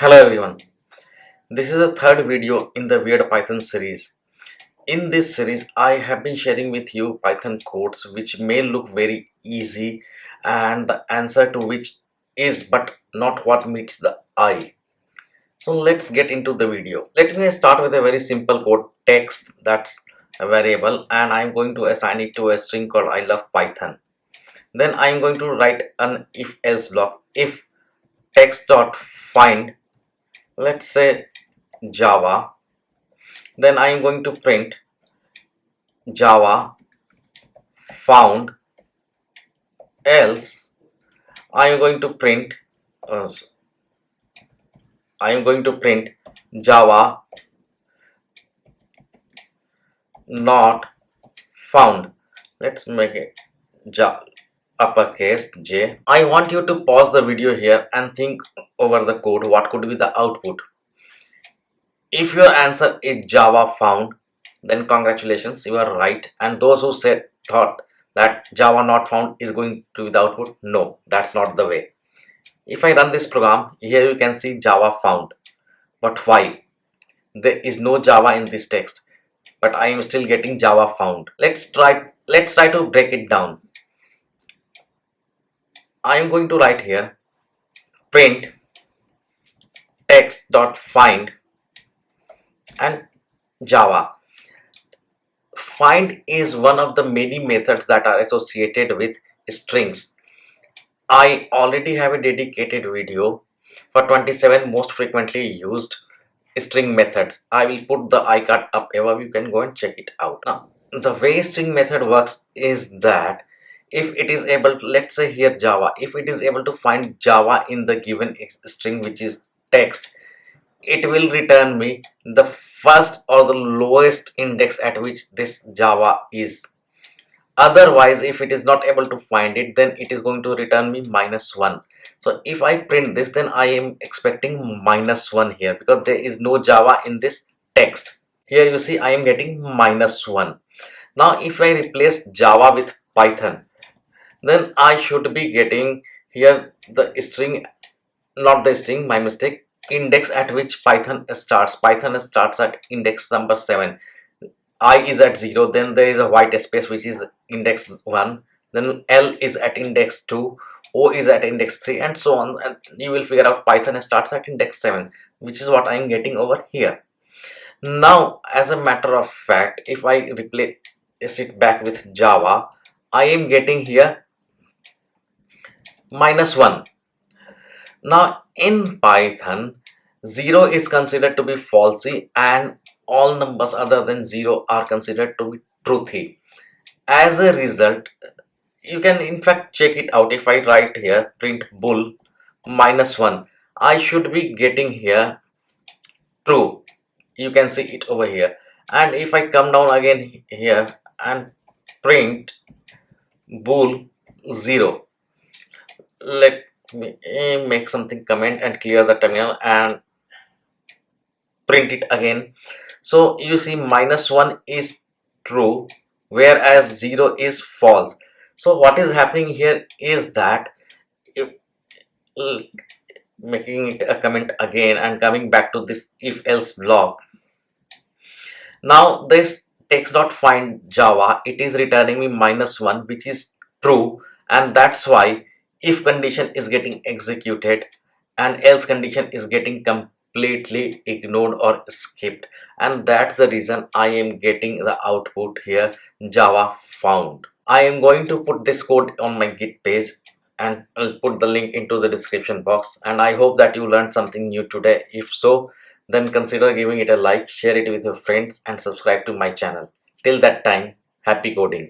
Hello everyone. This is the third video in the Weird Python series. In this series, I have been sharing with you Python codes which may look very easy and the answer to which is but not what meets the eye. So let's get into the video. Let me start with a very simple code text that's a variable and I'm going to assign it to a string called I love Python. Then I'm going to write an if else block. If text.find, let's say Java, then I am going to print Java found, else I am going to print uh, Java not found. Let's make it uppercase J. I want you to pause the video here and think over the code. What could be the output? If your answer is Java found, then congratulations, you are right. And those who thought that Java not found is going to be the output, no, that's not the way. If I run this program, here you can see Java found. But why? There is no Java in this text, but I am still getting Java found. Let's try to break it down. I am going to write here print text.find and Java. Find is one of the many methods that are associated with strings. I already have a dedicated video for 27 most frequently used string methods. I will put the iCard up above, you can go and check it out. Now, the way string method works is that if it is able to, let's say here Java, if it is able to find Java in the given string which is text, it will return me the first or the lowest index at which this Java is. Otherwise, if it is not able to find it, then it is going to return me -1. So if I print this, then I am expecting -1 here because there is no Java in this text. Here you see I am getting -1. Now if I replace Java with Python, then I should be getting here the string, not the string, my mistake, index at which Python starts. Python starts at index number 7. I is at 0, then there is a white space which is index 1, then L is at index 2, O is at index 3, and so on, and you will figure out Python starts at index 7, which is what I am getting over here. Now as a matter of fact, if I replace it back with Java, I am getting here -1. Now in Python, 0 is considered to be falsy and all numbers other than 0 are considered to be truthy. As a result, you can in fact check it out. If I write here print bool -1, I should be getting here true. You can see it over here. And if I come down again here and print bool 0, let me make something comment and clear the terminal and print it again. So you see -1 is true whereas 0 is false. So what is happening here is that if making it a comment again and coming back to this if else block, now this text.find Java, it is returning me -1 which is true, and that's why if condition is getting executed and else condition is getting completely ignored or skipped, and that's the reason I am getting the output here Java found. I am going to put this code on my Git page and I'll put the link into the description box, and I hope that you learned something new today. If so, then consider giving it a like, share it with your friends and subscribe to my channel. Till that time, happy coding.